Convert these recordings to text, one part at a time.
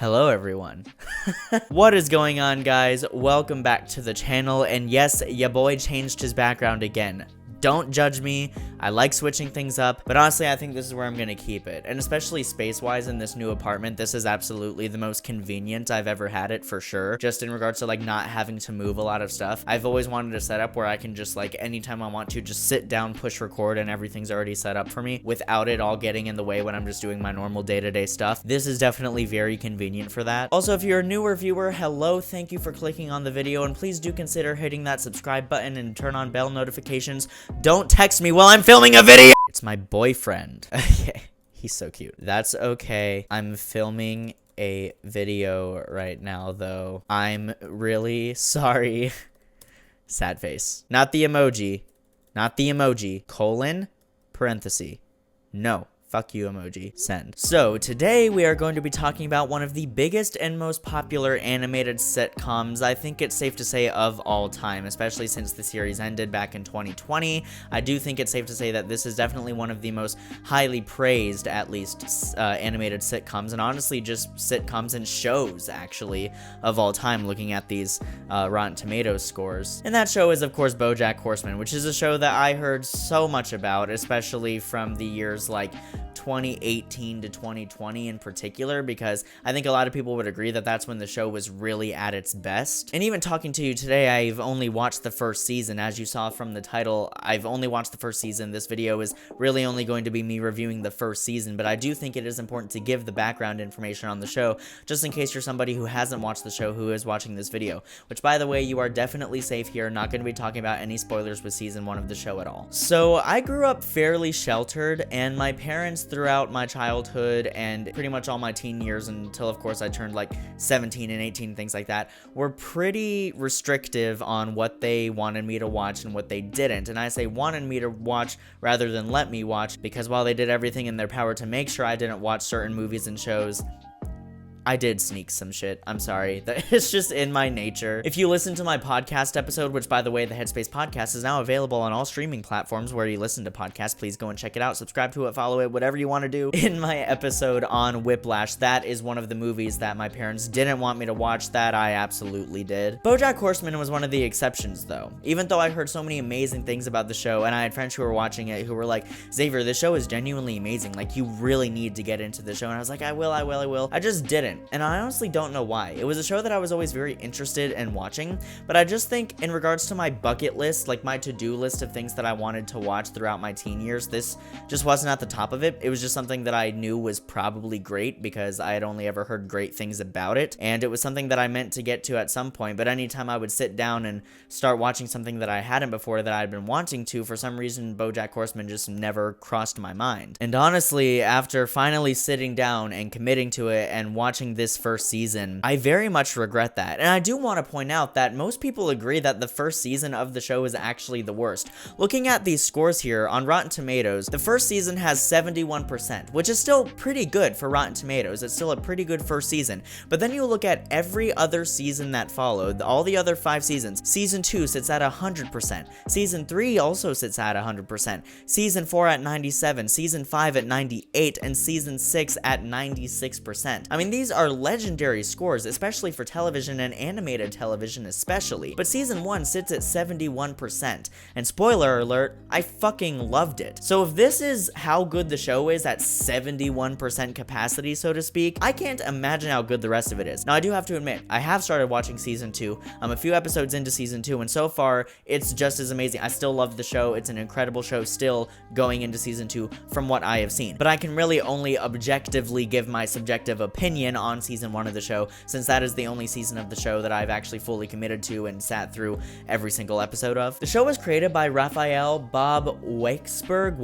Hello everyone. What is going on, guys? Welcome back to the channel, and yes, ya boy changed his background again. Don't judge me, I like switching things up, but honestly I think this is where I'm gonna keep it. And especially space-wise in this new apartment, this is absolutely the most convenient I've ever had it, for sure. Just in regards to like not having to move a lot of stuff. I've always wanted a setup where I can just like anytime I want to just sit down, push record, and everything's already set up for me without it all getting in the way when I'm just doing my normal day-to-day stuff. This is definitely very convenient for that. Also, if you're a newer viewer, hello, thank you for clicking on the video, and please do consider hitting that subscribe button and turn on bell notifications. Don't text me while I'm filming a video! It's my boyfriend. Okay, he's so cute. That's okay. I'm filming a video right now, though. I'm really sorry. Sad face. Not the emoji. Not the emoji. Colon, parenthesis. No. Fuck you emoji. Send. So today we are going to be talking about one of the biggest and most popular animated sitcoms, I think it's safe to say, of all time, especially since the series ended back in 2020. I do think it's safe to say that this is definitely one of the most highly praised, at least, animated sitcoms, and honestly just sitcoms and shows, actually, of all time, looking at these Rotten Tomatoes scores. And that show is, of course, Bojack Horseman, which is a show that I heard so much about, especially from the years like 2018 to 2020 in particular, because I think a lot of people would agree that that's when the show was really at its best. And even talking to you today, I've only watched the first season. As you saw from the title, I've only watched the first season. This video is really only going to be me reviewing the first season, but I do think it is important to give the background information on the show, just in case you're somebody who hasn't watched the show who is watching this video, which, by the way, you are definitely safe here. Not going to be talking about any spoilers with season 1 of the show at all. So I grew up fairly sheltered, and my parents throughout my childhood and pretty much all my teen years until, of course, I turned like 17 and 18, things like that, were pretty restrictive on what they wanted me to watch and what they didn't. And I say wanted me to watch rather than let me watch, because while they did everything in their power to make sure I didn't watch certain movies and shows, I did sneak some shit. I'm sorry. It's just in my nature. If you listen to my podcast episode, which, by the way, the Headspace Podcast is now available on all streaming platforms where you listen to podcasts, please go and check it out. Subscribe to it, follow it, whatever you want to do. In my episode on Whiplash, that is one of the movies that my parents didn't want me to watch that I absolutely did. Bojack Horseman was one of the exceptions, though. Even though I heard so many amazing things about the show, and I had friends who were watching it who were like, Xavier, this show is genuinely amazing. Like, you really need to get into the show. And I was like, I will. I just didn't. And I honestly don't know why. It was a show that I was always very interested in watching, but I just think in regards to my bucket list, like my to-do list of things that I wanted to watch throughout my teen years, this just wasn't at the top of it. It was just something that I knew was probably great because I had only ever heard great things about it, and it was something that I meant to get to at some point. But anytime I would sit down and start watching something that I hadn't before that I'd been wanting to, for some reason Bojack Horseman just never crossed my mind. And honestly, after finally sitting down and committing to it and watching this first season, I very much regret that. And I do want to point out that most people agree that the first season of the show is actually the worst. Looking at these scores here on Rotten Tomatoes, the first season has 71%, which is still pretty good for Rotten Tomatoes. It's still a pretty good first season. But then you look at every other season that followed, all the other 5 seasons. Season 2 sits at 100%. Season 3 also sits at 100%. Season 4 at 97%. Season 5 at 98%. And Season 6 at 96%. I mean, these are legendary scores, especially for television and animated television especially. But Season 1 sits at 71%. And spoiler alert, I fucking loved it. So if this is how good the show is at 71% capacity, so to speak, I can't imagine how good the rest of it is. Now, I do have to admit, I have started watching Season 2. I'm a few episodes into Season 2, and so far, it's just as amazing. I still love the show. It's an incredible show still going into Season 2 from what I have seen. But I can really only objectively give my subjective opinion on Season 1 of the show, since that is the only season of the show that I've actually fully committed to and sat through every single episode of. The show was created by Raphael Bob Wakesberg.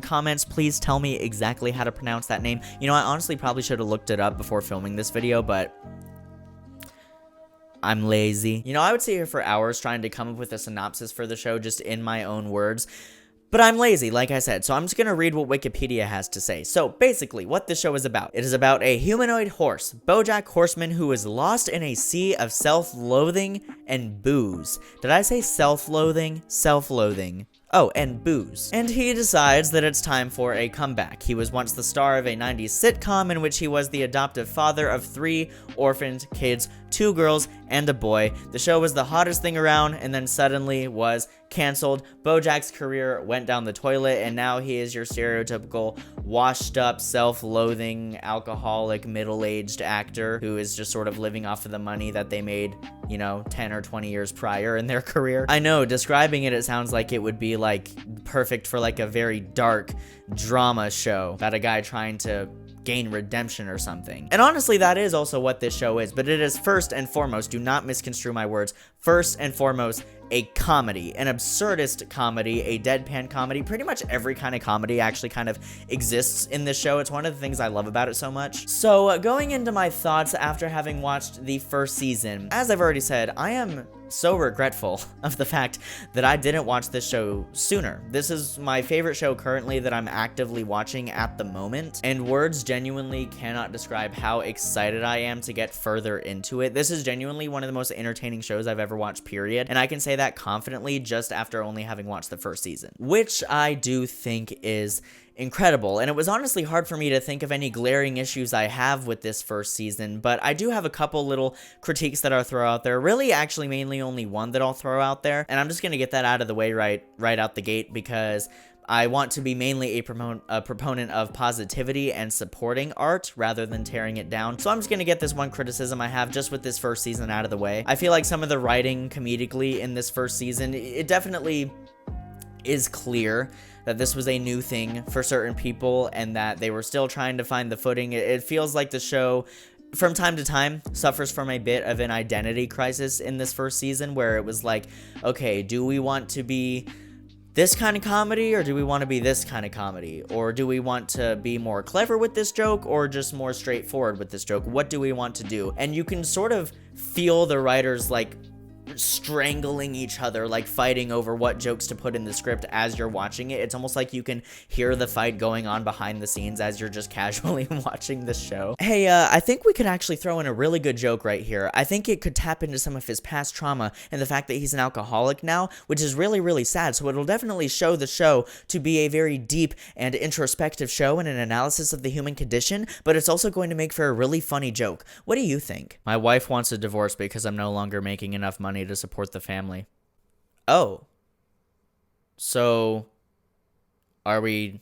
Comments, please tell me exactly how to pronounce that name. You know, I honestly probably should have looked it up before filming this video, but I'm lazy. You know, I would sit here for hours trying to come up with a synopsis for the show just in my own words. But I'm lazy, like I said, so I'm just gonna read what Wikipedia has to say. So basically, what this show is about. It is about a humanoid horse, Bojack Horseman, who is lost in a sea of self-loathing and booze. Did I say self-loathing? Self-loathing. Oh, and booze. And he decides that it's time for a comeback. He was once the star of a 90s sitcom in which he was the adoptive father of 3 orphaned kids, 2 girls and a boy. The show was the hottest thing around and then suddenly was canceled. Bojack's career went down the toilet and now he is your stereotypical washed up, self-loathing, alcoholic, middle-aged actor who is just sort of living off of the money that they made, you know, 10 or 20 years prior in their career. I know, describing it sounds like it would be like perfect for like a very dark drama show about a guy trying to gain redemption or something. And honestly, that is also what this show is, but it is first and foremost, do not misconstrue my words, first and foremost, a comedy, an absurdist comedy, a deadpan comedy. Pretty much every kind of comedy actually kind of exists in this show. It's one of the things I love about it so much. So going into my thoughts after having watched the first season, as I've already said, I am so regretful of the fact that I didn't watch this show sooner. This is my favorite show currently that I'm actively watching at the moment, and words genuinely cannot describe how excited I am to get further into it. This is genuinely one of the most entertaining shows I've ever watched, period, and I can say that confidently just after only having watched the first season, which I do think is incredible. And it was honestly hard for me to think of any glaring issues I have with this first season, but I do have a couple little critiques that I'll throw out there. Really, actually, mainly only one that I'll throw out there, and I'm just gonna get that out of the way right out the gate because I want to be mainly a proponent of positivity and supporting art rather than tearing it down. So I'm just gonna get this one criticism I have just with this first season out of the way. I feel like some of the writing comedically in this first season, it definitely is clear that this was a new thing for certain people and that they were still trying to find the footing. It feels like the show from time to time suffers from a bit of an identity crisis in this first season where it was like, okay, do we want to be this kind of comedy or do we want to be this kind of comedy? Or do we want to be more clever with this joke or just more straightforward with this joke? What do we want to do? And you can sort of feel the writers like strangling each other, like fighting over what jokes to put in the script as you're watching it. It's almost like you can hear the fight going on behind the scenes as you're just casually watching the show. Hey, I think we could actually throw in a really good joke right here. I think it could tap into some of his past trauma and the fact that he's an alcoholic now, which is really, really sad. So it'll definitely show the show to be a very deep and introspective show and an analysis of the human condition, but it's also going to make for a really funny joke. What do you think? My wife wants a divorce because I'm no longer making enough money to support the family. Oh. So, are we...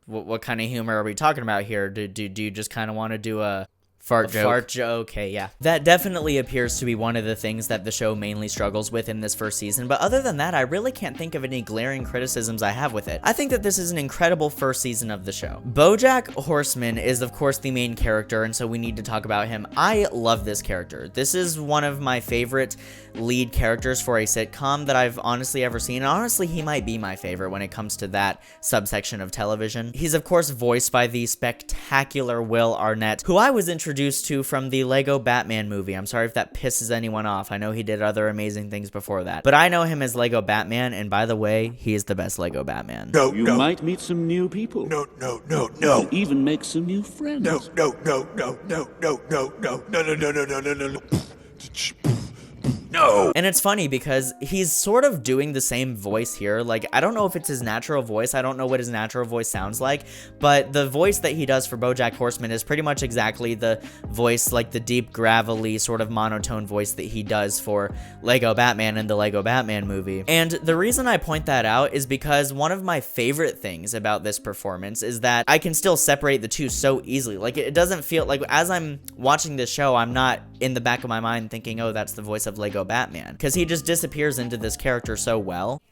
What kind of humor are we talking about here? Do you just kind of want to do a fart joke? Okay, yeah. That definitely appears to be one of the things that the show mainly struggles with in this first season, but other than that, I really can't think of any glaring criticisms I have with it. I think that this is an incredible first season of the show. Bojack Horseman is, of course, the main character, and so we need to talk about him. I love this character. This is one of my favorite lead characters for a sitcom that I've honestly ever seen, and honestly, he might be my favorite when it comes to that subsection of television. He's, of course, voiced by the spectacular Will Arnett, who I was introduced to from the Lego Batman movie. I'm sorry if that pisses anyone off. I know he did other amazing things before that, but I know him as Lego Batman, and by the way, he is the best Lego Batman. You might meet some new people. No. Even make some new friends. No. No. And it's funny because he's sort of doing the same voice here. Like, I don't know if it's his natural voice. I don't know what his natural voice sounds like, but the voice that he does for Bojack Horseman is pretty much exactly the voice, like the deep, gravelly, sort of monotone voice that he does for Lego Batman in the Lego Batman movie. And the reason I point that out is because one of my favorite things about this performance is that I can still separate the two so easily. Like, it doesn't feel like, as I'm watching this show, I'm not in the back of my mind thinking, oh, that's the voice of Lego Batman, because he just disappears into this character so well.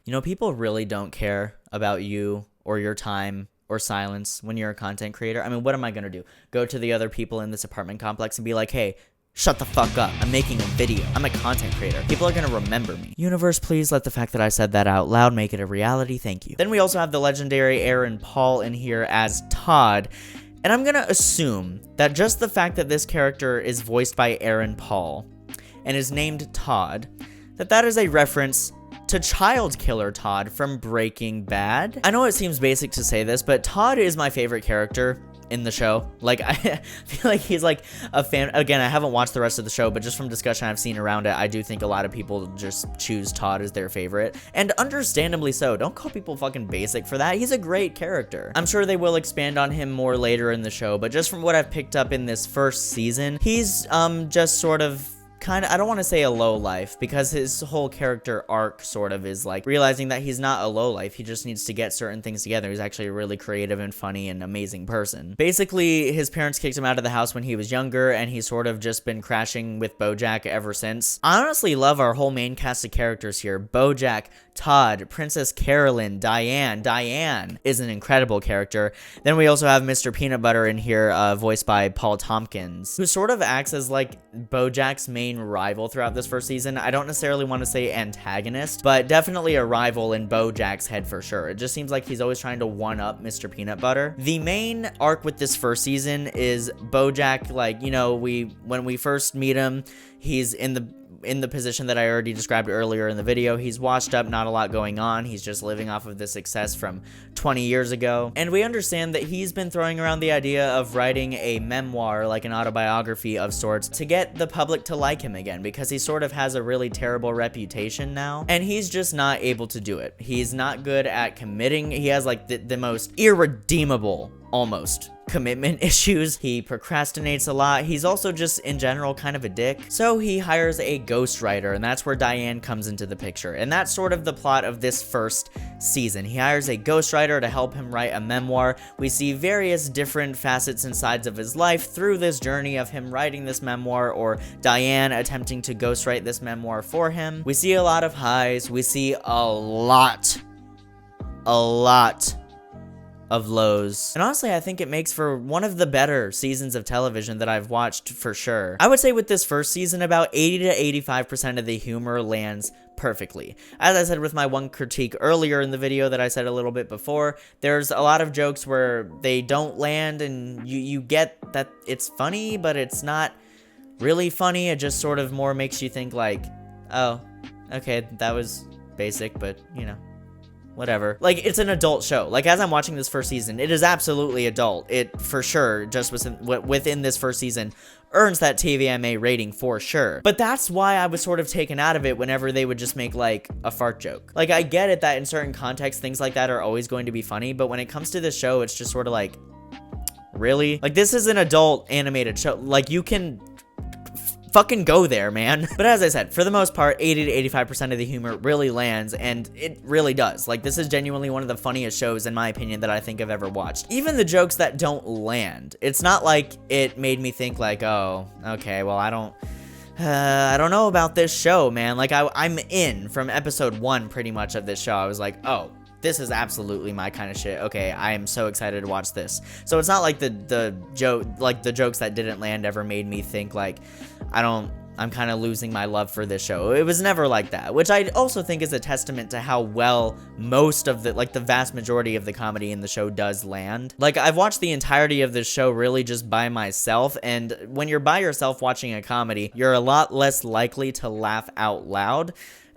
You know, people really don't care about you or your time or silence when you're a content creator. I mean, what am I gonna do? Go to the other people in this apartment complex and be like, hey, shut the fuck up. I'm making a video. I'm a content creator. People are gonna remember me. Universe, please let the fact that I said that out loud make it a reality. Thank you. Then we also have the legendary Aaron Paul in here as Todd. And I'm gonna assume that just the fact that this character is voiced by Aaron Paul and is named Todd, that is a reference to child killer Todd from Breaking Bad. I know it seems basic to say this, but Todd is my favorite character in the show. Like, I feel like he's like a fan. Again, I haven't watched the rest of the show, but just from discussion I've seen around it, I do think a lot of people just choose Todd as their favorite, and understandably so. Don't call people fucking basic for that. He's a great character. I'm sure they will expand on him more later in the show, but just from what I've picked up in this first season, he's just sort of kind of, I don't want to say a low life, because his whole character arc sort of is like realizing that he's not a low life. He just needs to get certain things together. He's actually a really creative and funny and amazing person. Basically, his parents kicked him out of the house when he was younger, and he's sort of just been crashing with Bojack ever since. I honestly love our whole main cast of characters here. Bojack, Todd, Princess Carolyn, Diane. Diane is an incredible character. Then we also have Mr. Peanut Butter in here, voiced by Paul Tompkins, who sort of acts as like Bojack's main rival throughout this first season. I don't necessarily want to say antagonist, but definitely a rival in Bojack's head for sure. It just seems like he's always trying to one-up Mr. Peanut Butter. The main arc with this first season is Bojack, like, you know, when we first meet him, he's in the position that I already described earlier in the video. He's washed up, not a lot going on. He's just living off of the success from 20 years ago. And we understand that he's been throwing around the idea of writing a memoir, like an autobiography of sorts, to get the public to like him again, because he sort of has a really terrible reputation now, and he's just not able to do it. He's not good at committing. He has like the most irredeemable, almost, commitment issues. He procrastinates a lot. He's also just in general kind of a dick. So he hires a ghostwriter, and that's where Diane comes into the picture. And that's sort of the plot of this first season. He hires a ghostwriter to help him write a memoir. We see various different facets and sides of his life through this journey of him writing this memoir, or Diane attempting to ghostwrite this memoir for him. We see a lot of highs. We see a lot of lows. And honestly, I think it makes for one of the better seasons of television that I've watched for sure. I would say with this first season, about 80 to 85% of the humor lands perfectly. As I said with my one critique earlier in the video that I said a little bit before, there's a lot of jokes where they don't land, and you get that it's funny, but it's not really funny. It just sort of more makes you think like, oh, okay, that was basic, but you know, whatever. Like, it's an adult show. Like, as I'm watching this first season, it is absolutely adult. It, for sure, just within this first season, earns that TVMA rating for sure. But that's why I was sort of taken out of it whenever they would just make, like, a fart joke. Like, I get it that in certain contexts, things like that are always going to be funny, but when it comes to this show, it's just sort of like, really? Like, this is an adult animated show. Like, you can fucking go there, man. But as I said, for the most part, 80 to 85% of the humor really lands, and it really does. Like, this is genuinely one of the funniest shows, in my opinion, that I think I've ever watched. Even the jokes that don't land, it's not like it made me think like, oh, okay, well, I don't know about this show, man. Like, I'm in from episode 1 pretty much of this show. I was like, oh, this is absolutely my kind of shit. Okay, I am so excited to watch this. So it's not like the jokes that didn't land ever made me think like, I'm kind of losing my love for this show. It was never like that, which I also think is a testament to how well most of the vast majority of the comedy in the show does land. Like, I've watched the entirety of this show really just by myself, and when you're by yourself watching a comedy, you're a lot less likely to laugh out loud.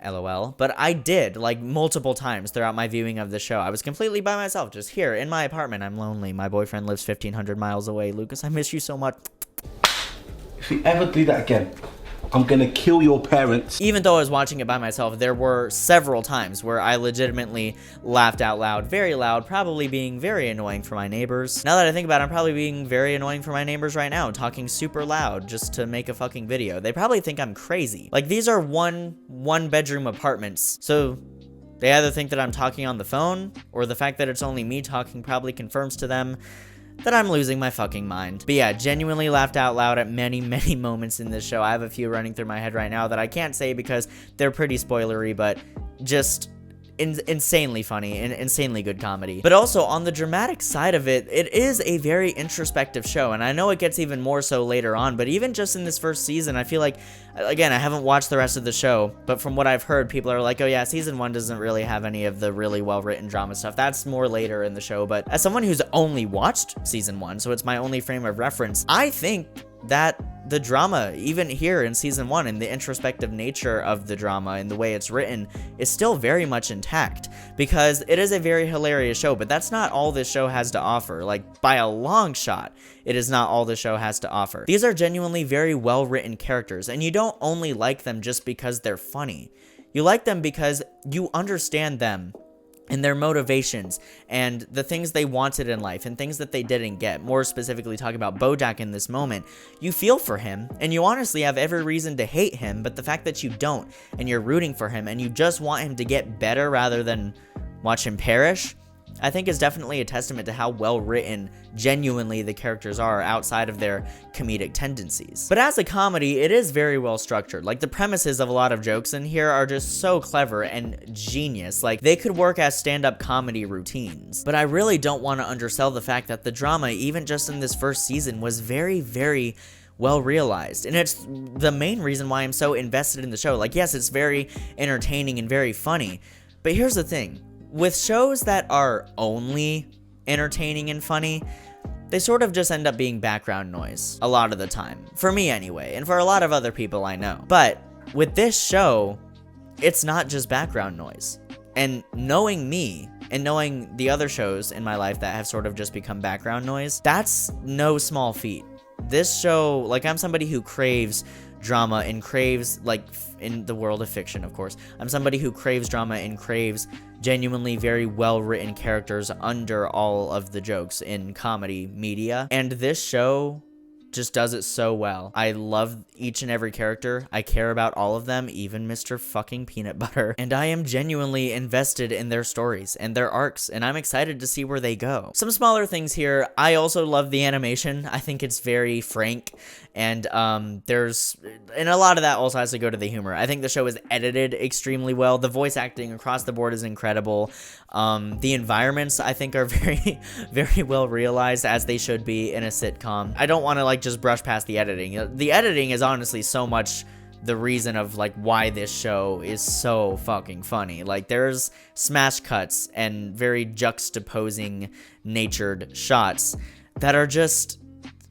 LOL. But I did, like, multiple times throughout my viewing of the show. I was completely by myself, just here in my apartment. I'm lonely. My boyfriend lives 1,500 miles away. Lucas, I miss you so much. If you ever do that again, I'm gonna kill your parents. Even though I was watching it by myself, there were several times where I legitimately laughed out loud, very loud, probably being very annoying for my neighbors. Now that I think about it, I'm probably being very annoying for my neighbors right now, talking super loud just to make a fucking video. They probably think I'm crazy. Like, these are one bedroom apartments, so they either think that I'm talking on the phone, or the fact that it's only me talking probably confirms to them that I'm losing my fucking mind. But yeah, genuinely laughed out loud at many moments in this show. I have a few running through my head right now that I can't say because they're pretty spoilery, but just insanely funny and insanely good comedy. But also, on the dramatic side of it, it is a very introspective show, and I know it gets even more so later on, but even just in this first season, I feel like, again, I haven't watched the rest of the show, but from what I've heard, people are like, oh yeah, season 1 doesn't really have any of the really well-written drama stuff. That's more later in the show. But as someone who's only watched season 1, so it's my only frame of reference, I think that the drama, even here in season 1, and the introspective nature of the drama and the way it's written is still very much intact, because it is a very hilarious show, but that's not all this show has to offer. Like, by a long shot, it is not all the show has to offer. These are genuinely very well written characters, and you don't only like them just because they're funny. You like them because you understand them and their motivations and the things they wanted in life and things that they didn't get. More specifically talking about Bojack in this moment, you feel for him and you honestly have every reason to hate him, but the fact that you don't and you're rooting for him and you just want him to get better rather than watch him perish, I think is definitely a testament to how well written genuinely the characters are outside of their comedic tendencies. But as a comedy, it is very well structured. Like, the premises of a lot of jokes in here are just so clever and genius. Like, they could work as stand-up comedy routines. But I really don't want to undersell the fact that the drama, even just in this first season, was very, very well realized, and it's the main reason why I'm so invested in the show. Like, yes, it's very entertaining and very funny, but here's the thing. With shows that are only entertaining and funny, they sort of just end up being background noise a lot of the time. For me anyway, and for a lot of other people I know. But with this show, it's not just background noise. And knowing me, and knowing the other shows in my life that have sort of just become background noise, that's no small feat. This show, like, I'm somebody who craves drama and craves, like, in the world of fiction, of course, I'm somebody who craves drama and craves genuinely very well written characters under all of the jokes in comedy media, and this show just does it so well. I love each and every character. I care about all of them, even Mr. fucking Peanut Butter, and I am genuinely invested in their stories and their arcs, and I'm excited to see where they go. Some smaller things here. I also love the animation. I think it's very frank, and and a lot of that also has to go to the humor. I think the show is edited extremely well. The voice acting across the board is incredible. The environments, I think, are very, very well realized, as they should be in a sitcom. I don't want to, like, just brush past the editing. The editing is honestly so much the reason of, like, why this show is so fucking funny. Like, there's smash cuts and very juxtaposing natured shots that are just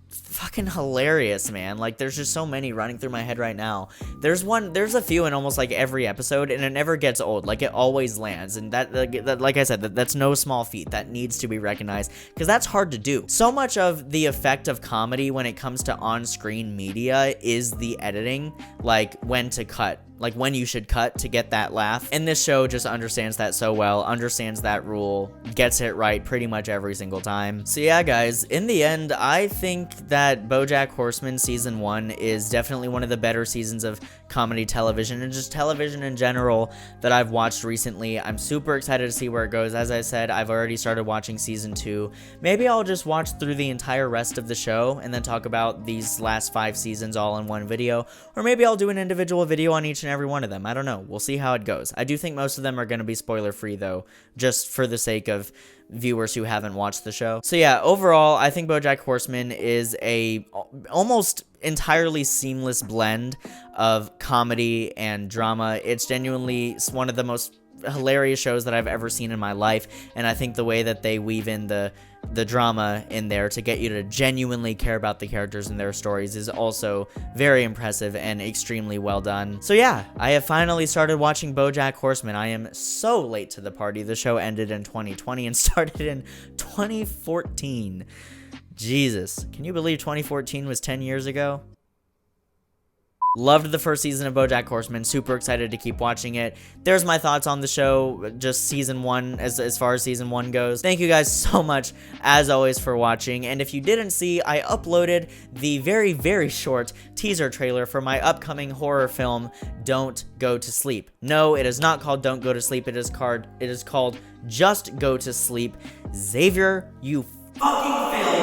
fucking hilarious, man. Like, there's just so many running through my head right now. There's a few in almost like every episode, and it never gets old. Like, it always lands, and that like I said, that's no small feat. That needs to be recognized, because that's hard to do. So much of the effect of comedy when it comes to on-screen media is the editing, like when to cut, like when you should cut to get that laugh. And this show just understands that so well, understands that rule, gets it right pretty much every single time. So yeah, guys, in the end, I think that Bojack Horseman season 1 is definitely one of the better seasons of comedy television and just television in general that I've watched recently. I'm super excited to see where it goes. As I said, I've already started watching season 2. Maybe I'll just watch through the entire rest of the show and then talk about these last 5 seasons all in one video, or maybe I'll do an individual video on each and every one of them. I don't know. We'll see how it goes. I do think most of them are going to be spoiler free, though, just for the sake of viewers who haven't watched the show. So yeah, overall, I think Bojack Horseman is a almost entirely seamless blend of comedy and drama. It's genuinely one of the most hilarious shows that I've ever seen in my life, and I think the way that they weave in the drama in there to get you to genuinely care about the characters and their stories is also very impressive and extremely well done. So yeah, I have finally started watching Bojack Horseman. I am so late to the party. The show ended in 2020 and started in 2014. Jesus, can you believe 2014 was 10 years ago? Loved the first season of Bojack Horseman. Super excited to keep watching it. There's my thoughts on the show, just season 1, as far as season 1 goes. Thank you guys so much, as always, for watching. And if you didn't see, I uploaded the very, very short teaser trailer for my upcoming horror film, Don't Go to Sleep. No, it is not called Don't Go to Sleep. It is called Just Go to Sleep. Xavier, you fucking failure.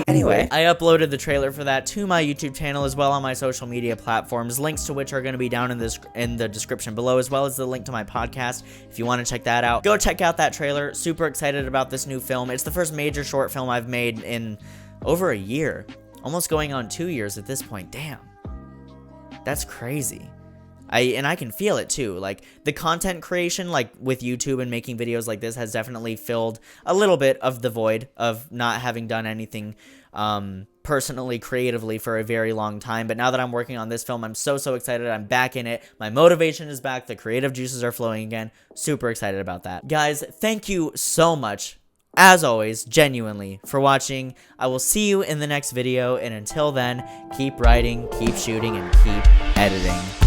Anyway, I uploaded the trailer for that to my YouTube channel as well on my social media platforms, links to which are going to be down in the description below, as well as the link to my podcast if you want to check that out. Go check out that trailer. Super excited about this new film. It's the first major short film I've made in over a year, almost going on 2 years at this point. Damn, that's crazy. I can feel it too. Like, the content creation, like with YouTube and making videos like this, has definitely filled a little bit of the void of not having done anything personally, creatively for a very long time. But now that I'm working on this film, I'm so excited. I'm back in it. My motivation is back. The creative juices are flowing again. Super excited about that. Guys, thank you so much, as always, genuinely, for watching. I will see you in the next video, and until then, keep writing, keep shooting, and keep editing.